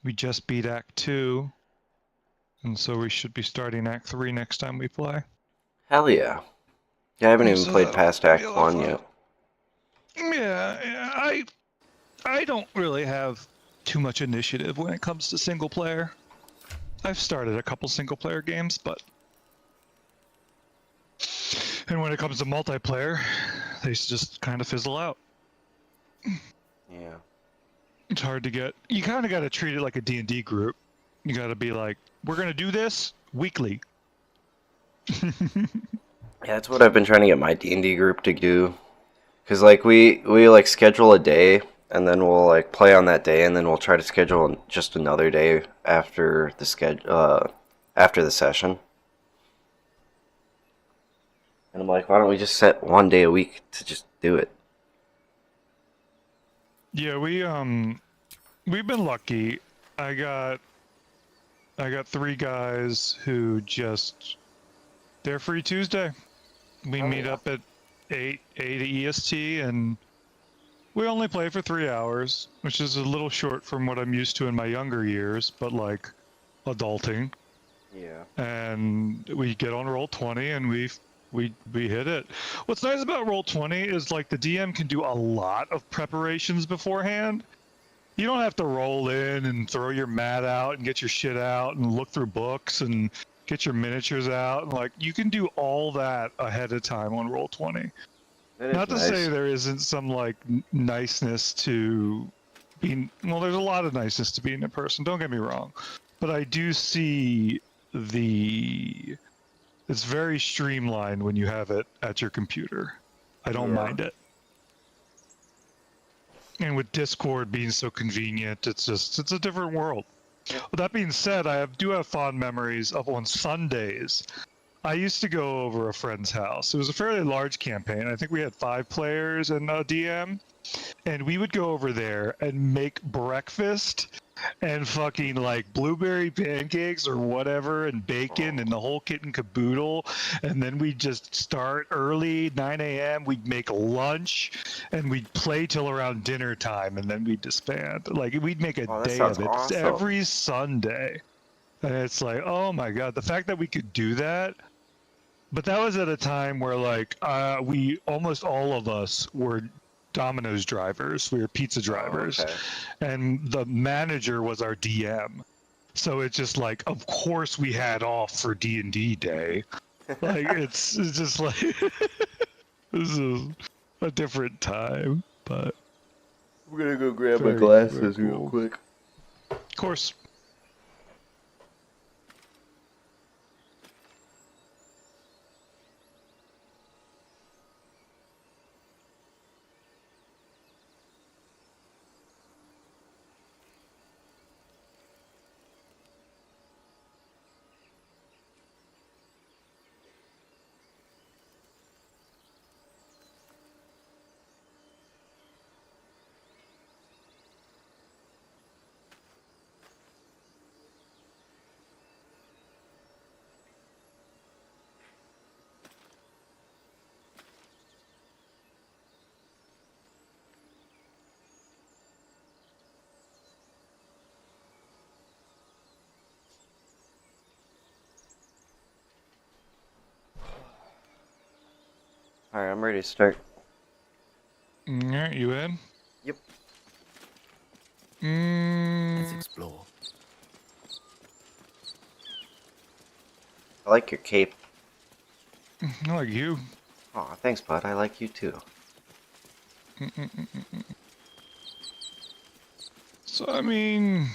We just beat Act 2, and so we should be starting Act 3 next time we play. Hell yeah. Yeah, I haven't even So played past that'll be a Act lot of 1 fun. yet. Yeah, I don't really have too much initiative when it comes to single player. I've started a couple single player games, but and when it comes to multiplayer, they just kind of fizzle out. Yeah. It's hard to get. You kind of got to treat it like a D&D group. You got to be like, we're going to do this weekly. Yeah, that's what I've been trying to get my D&D group to do. Cause like we like schedule a day, and then we'll like play on that day, and then we'll try to schedule just another day after after the session. And I'm like, why don't we just set one day a week to just do it? Yeah, we've been lucky. I got 3 guys who just they're free Tuesday. We Oh meet yeah. up at 8 EST, and we only play for 3 hours, which is a little short from what I'm used to in my younger years, but like adulting. Yeah. And we get on Roll20 and we hit it. What's nice about Roll20 is like the DM can do a lot of preparations beforehand. You don't have to roll in and throw your mat out and get your shit out and look through books and get your miniatures out. And like you can do all that ahead of time on Roll20. That is Not to say nice. there isn't some like niceness to being, well, there's a lot of niceness to being in person, don't get me wrong. But I do see it's very streamlined when you have it at your computer. I don't Yeah. mind it. And with Discord being so convenient, it's a different world. With that being said, do have fond memories of on Sundays. I used to go over a friend's house. It was a fairly large campaign. I think we had 5 players and a DM. And we would go over there and make breakfast and fucking like blueberry pancakes or whatever and bacon and the whole kit and caboodle. And then we'd just start early, 9 a.m. We'd make lunch and we'd play till around dinner time and then we'd disband. Like we'd make a Oh, that day sounds of it awesome. every Sunday. And it's like, oh my God, the fact that we could do that. But that was at a time where like we almost all of us were Domino's drivers. We were pizza Oh, drivers, okay. and the manager was our DM. So it's just like, of course we had off for D&D day. Like it's just like this is a different time, but I'm gonna go grab my very very glasses real cool. quick. Of course. Alright, I'm ready to start. All right, you in? Yep. Let's explore. I like your cape. I like you. Aw, thanks, bud. I like you too. So I mean,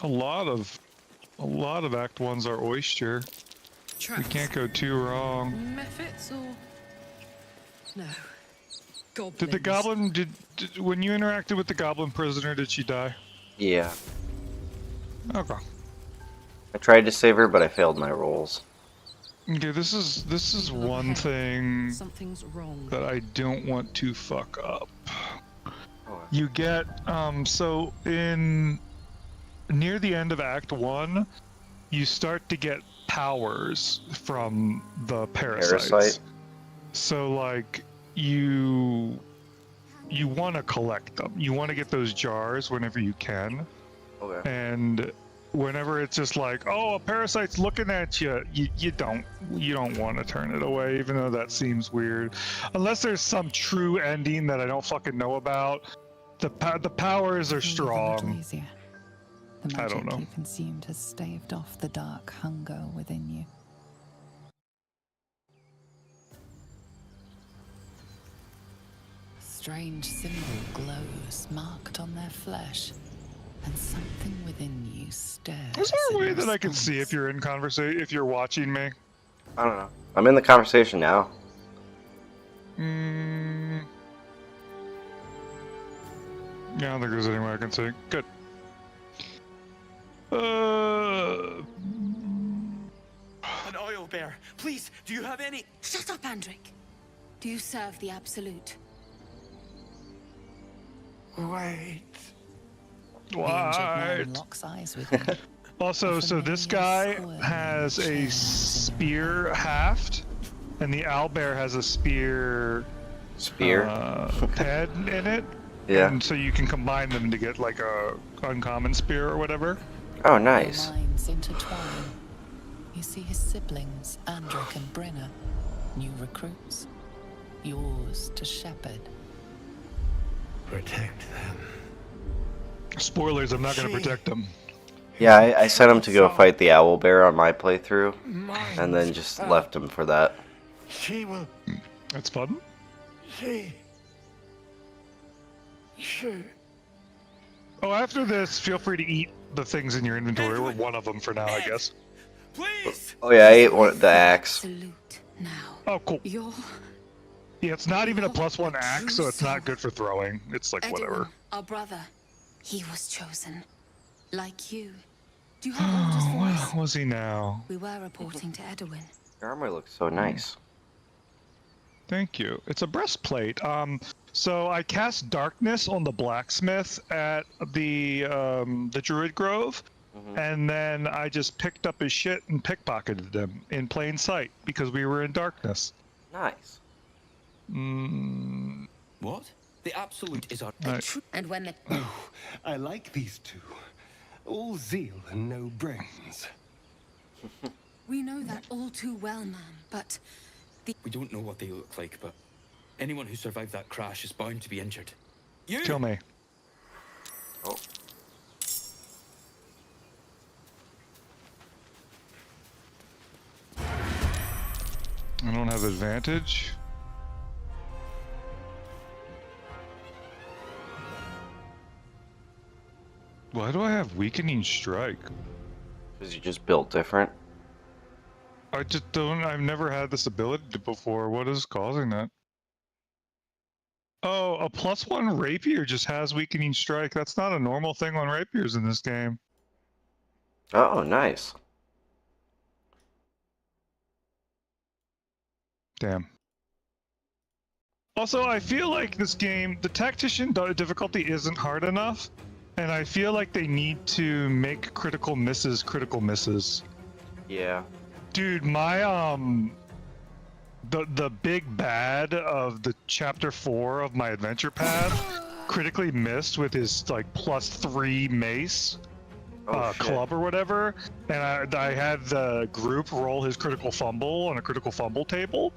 a lot of Act Ones are oyster. We can't go too wrong. Mephits or no? Goblins. Did the goblin when you interacted with the goblin prisoner, did she die? Yeah. Okay. I tried to save her, but I failed my rolls. Okay, this is one ahead. thing Something's wrong. that I don't want to fuck up. Oh. You get so in near the end of Act 1, you start to get powers from the parasites. Parasite? So like you want to collect them. You want to get those jars whenever you can. Okay. And whenever it's just like, oh, a parasite's looking at you, you don't want to turn it away, even though that seems weird. Unless there's some true ending that I don't fucking know about. The powers are Breathe a strong. little easier. The I don't magic know. you consumed has staved off the dark hunger within you. A strange symbol glows, marked on their flesh, and something within you stirs. Is there a way in that I can see if response. you're in conversation, if you're watching me? I don't know. I'm in the conversation now. Yeah, I don't think there's any way I can see. Good. An oil bear. Please, do you have any? Shut up, Andric. Do you serve the Absolute? Wait. The injured man What? locks eyes with you. Also, A so this familiar guy swirl has a shares in your spear haft, and the owlbear has a spear Spear. head in it. Yeah. And so you can combine them to get like a uncommon spear or whatever. Oh, Your nice. minds intertwine. You see his siblings, Andric and Brenna, new recruits, yours to shepherd. Protect them. Spoilers, I'm not going to She- protect them. Yeah, I sent him to go fight the owl bear on my playthrough, and then just left him for that. She will. That's fun. She. Sure. Oh, after this, feel free to eat the things in your inventory, or one of them for now, I guess. Please. Oh yeah, I ate the axe. Absolute. Now. Oh, cool. You're Yeah, it's not even a +1 axe, so it's not good for throwing. It's like whatever. Edwin, our brother. He was chosen. Like you. Do you have orders for us? What was he now? We were reporting to Edwin. Your armor looks so nice. Thank you. It's a breastplate. So I cast darkness on the blacksmith at the Druid Grove, and then I just picked up his shit and pickpocketed him in plain sight because we were in darkness. Nice. What? The Absolute is our. Right. And when the Oh, I like these two. All zeal and no brains. we know that all too well, ma'am, but We don't know what they look like, but anyone who survived that crash is bound to be injured. You. Kill me. Oh. I don't have advantage. Why do I have weakening strike? Because you just built different. I just don't. I've never had this ability before. What is causing that? Oh, a +1 rapier just has weakening strike. That's not a normal thing on rapiers in this game. Oh, nice. Damn. Also, I feel like this game, the tactician difficulty isn't hard enough, and I feel like they need to make critical misses. Yeah. Dude, my the big bad of the chapter 4 of my adventure path critically missed with his like +3 mace Oh, shit. club or whatever, and I had the group roll his critical fumble on a critical fumble table,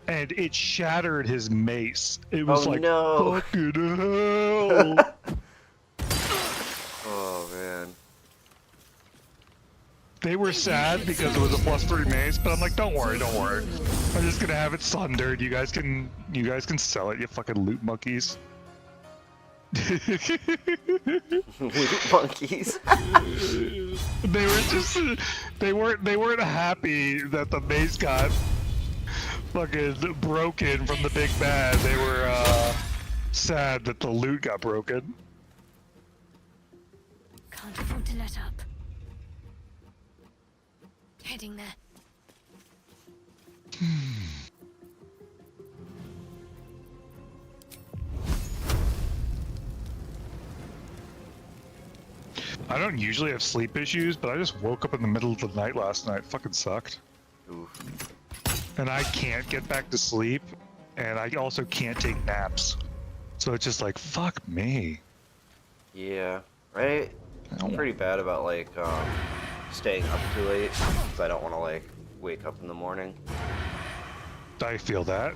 and it shattered his mace. It was Oh, like no. fucking hell. Oh, man. They were sad because it was a +3 mace, but I'm like, don't worry. I'm just gonna have it sundered. You guys can sell it, you fucking loot monkeys. Monkeys. They weren't happy that the mace got fucking broken from the big bad. They were sad that the loot got broken. can't afford to let up. Heading there. I don't usually have sleep issues, but I just woke up in the middle of the night last night. Fucking sucked. Oof. And I can't get back to sleep, and I also can't take naps. So it's just like, fuck me. Yeah. Right? I'm pretty bad about like staying up too late because I don't want to like wake up in the morning. I feel that.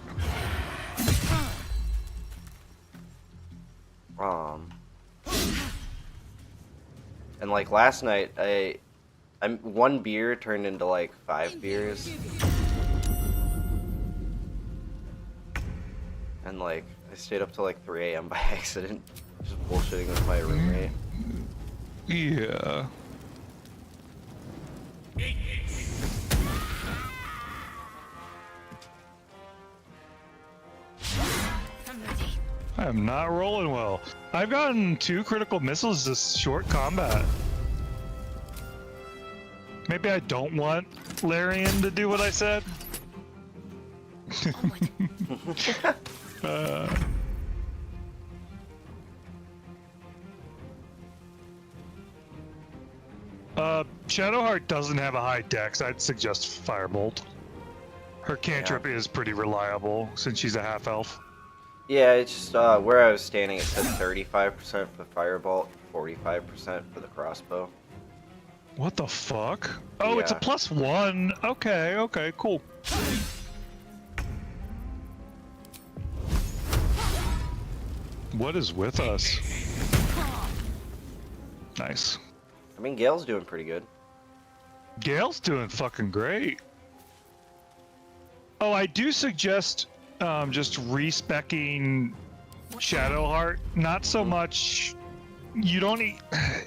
And like last night, I'm one beer turned into like 5 beers, and like I stayed up till like 3 a.m. by accident, just bullshitting with my roommate. Yeah. I'm ready. I am not rolling well. I've gotten 2 critical missiles this short combat. Maybe I don't want Larian to do what I said. Shadowheart doesn't have a high dex. I'd suggest Firebolt. Her cantrip is pretty reliable since she's a half elf. Yeah, it's just where I was standing. It said 35% for the firebolt, 45% for the crossbow. What the fuck? Oh, it's a Yeah. +1. Okay, okay, cool. What is with us? Nice. I mean, Gale's doing pretty good. Gale's doing fucking great. Oh, I do suggest just respecking Shadowheart. Not so much. You don't.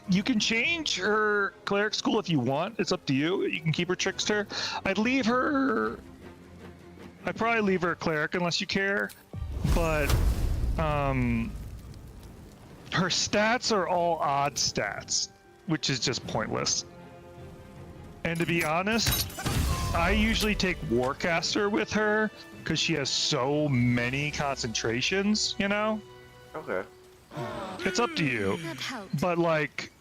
You can change her cleric school if you want. It's up to you. You can keep her trickster. I'd leave her. I'd probably leave her cleric unless you care. But her stats are all odd stats, which is just pointless. And to be honest, I usually take Warcaster with her because she has so many concentrations, you know? Okay. It's up to you. That helped. But like,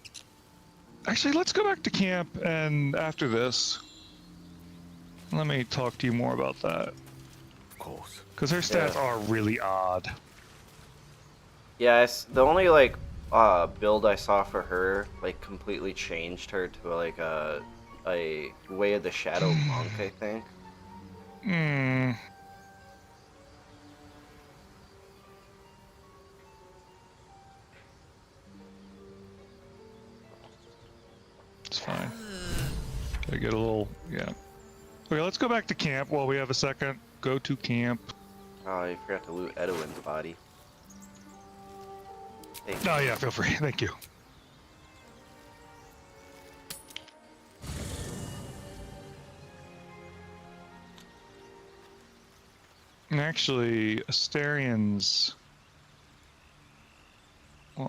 actually, let's go back to camp, and after this, let me talk to you more about that. Of course. Because her stats Yeah. are really odd. Yeah, the only like build I saw for her like completely changed her to like a Way of the Shadow Monk, I think. Hmm. It's fine. Gotta get a little, yeah. Okay, let's go back to camp while we have a second. Go to camp. Oh, you forgot to loot Edwin's body. Hey, Oh yeah, feel free. Thank you. And actually, Asterians. Well,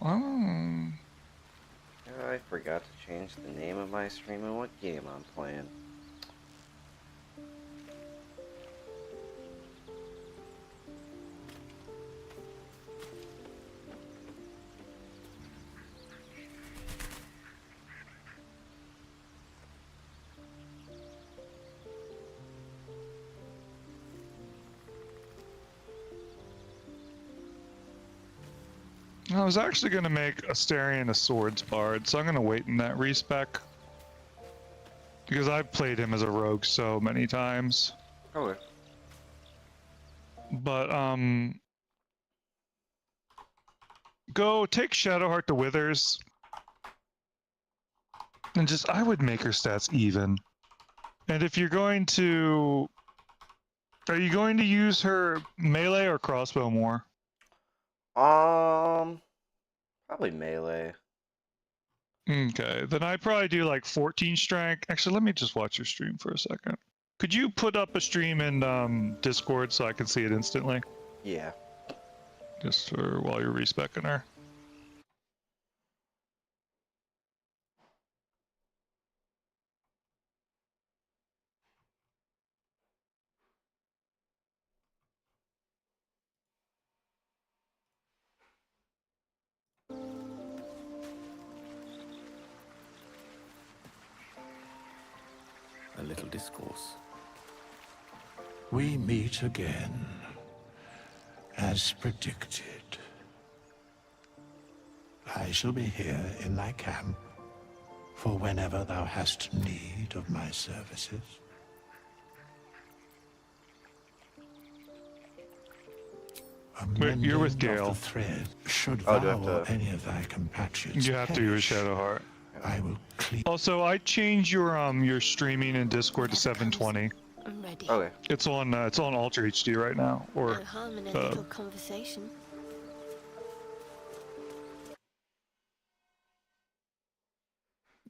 I forgot to change the name of my stream and what game I'm playing. I was actually going to make Asterion a swords bard, so I'm going to wait in that respec. Because I've played him as a rogue so many times. Okay. But, go take Shadowheart to Withers. And just, I would make her stats even. And if you're going to... Are you going to use her melee or crossbow more? Probably melee. Okay, then I'd probably do like 14 strength. Actually, let me just watch your stream for a second. Could you put up a stream in Discord so I can see it instantly? Yeah. Just for while you're respecing her. A little discourse. We meet again, as predicted. I shall be here in my camp for whenever thou hast need of my services. A Wait, you're with mending of Gale. the thread. Should Oh, do I thou have or to- any of thy compatriots You have to use perish, Shadowheart. I will clean. Also, I changed your streaming in Discord to 720. I'm ready. Okay. It's on Ultra HD right now, or No harm in a uh, little conversation.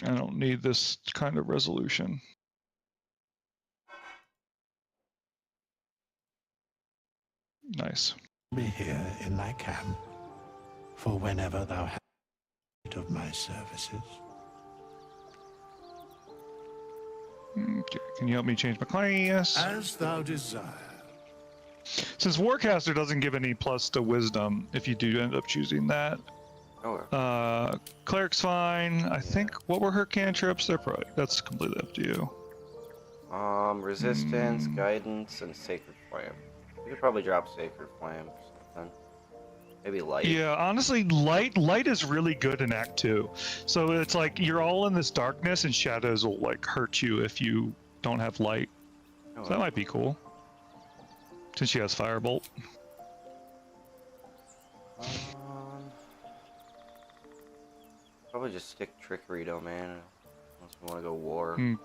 I don't need this kind of resolution. Nice. Be here in thy camp, for whenever thou hast need of my services. Okay, can you help me change my class? As thou desire. Since Warcaster doesn't give any plus to Wisdom, if you do end up choosing that, Okay. Cleric's fine. I think, what were her cantrips? That's completely up to you. Resistance, guidance, and sacred flame. You could probably drop sacred flame or something. Maybe light. Yeah, honestly, light is really good in Act 2. So it's like you're all in this darkness, and shadows will like hurt you if you don't have light. Oh, So that might be cool. Since she has Firebolt. Probably just stick trickery though, man. Unless we want to go war. Hmm.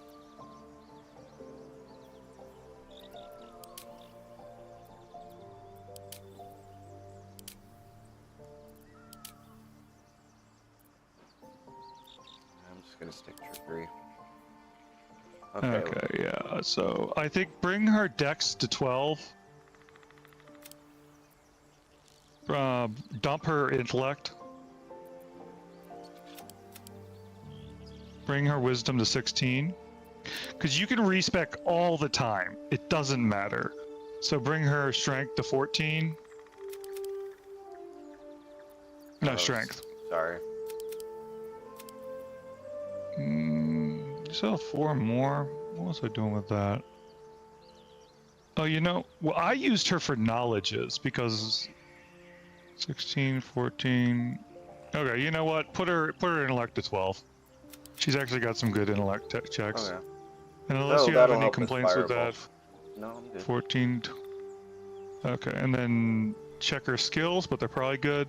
I'm just gonna stick trickery. Okay, yeah. So I think bring her dex to 12. Dump her intellect. Bring her wisdom to 16. Because you can respec all the time. It doesn't matter. So bring her strength to 14. No, Oh, strength. Sorry. You still have 4 more. What was I doing with that? Oh, well, I used her for knowledges because 16, 14. Okay, you know what? Put her intellect to 12. She's actually got some good intellect checks. Okay. And unless you have that'll any help with complaints with that, Firebolt. No, I'm good. 14. Okay, and then check her skills, but they're probably good.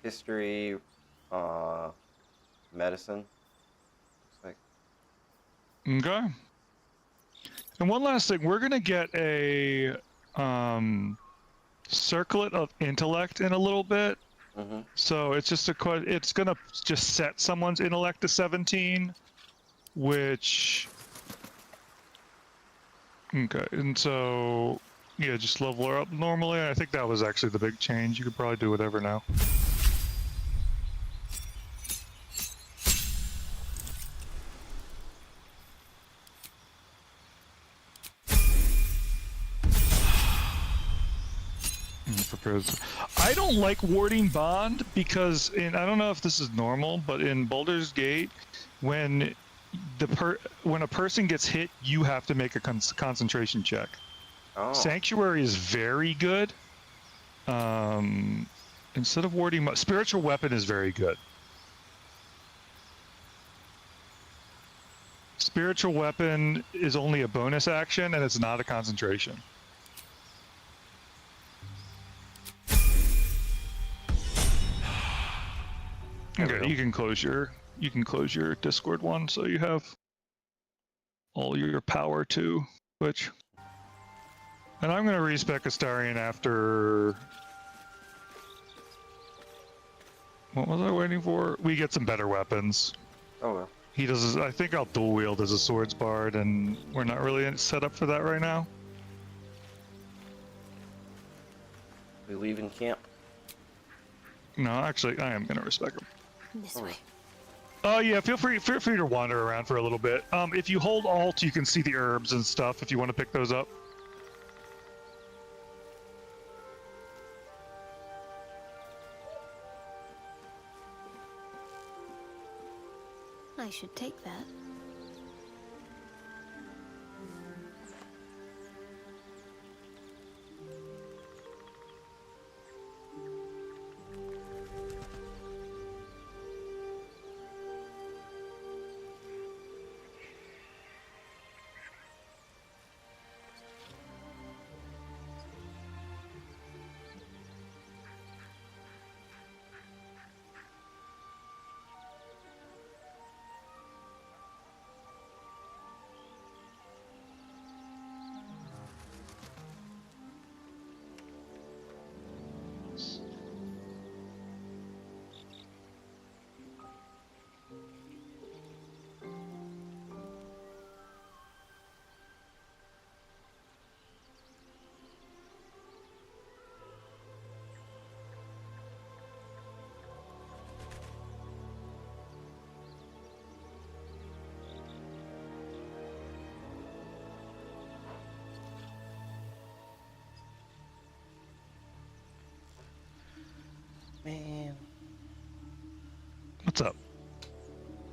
History, medicine. Looks like. Okay. And one last thing, we're gonna get a circlet of intellect in a little bit. Mm-hmm. So it's just it's gonna just set someone's intellect to 17, which. Okay, and so yeah, just level her up normally. I think that was actually the big change. You could probably do whatever now. I don't like warding bond because I don't know if this is normal, but in Baldur's Gate, when a person gets hit, you have to make a concentration check. Oh. Sanctuary is very good. Instead of warding, spiritual weapon is very good. Spiritual weapon is only a bonus action, and it's not a concentration. Okay, you can close your Discord one, so you have all your power to Twitch. And I'm gonna respec Astarion after. What was I waiting for? We get some better weapons. Oh well. He does. I think I'll dual wield as a swords bard, and we're not really set up for that right now. We leave in camp. No, actually, I am gonna respec him. This way. Oh yeah, feel free to wander around for a little bit. If you hold Alt, you can see the herbs and stuff if you want to pick those up. I should take that. Man. What's up?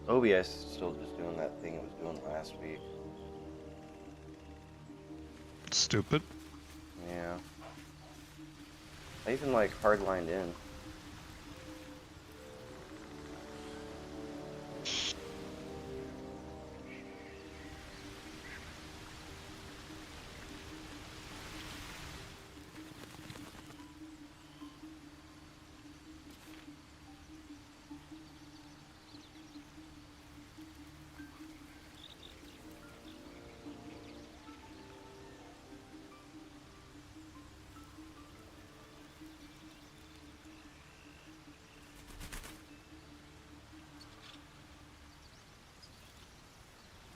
OBS is still just doing that thing it was doing last week. Stupid. Yeah. I even like hardlined in.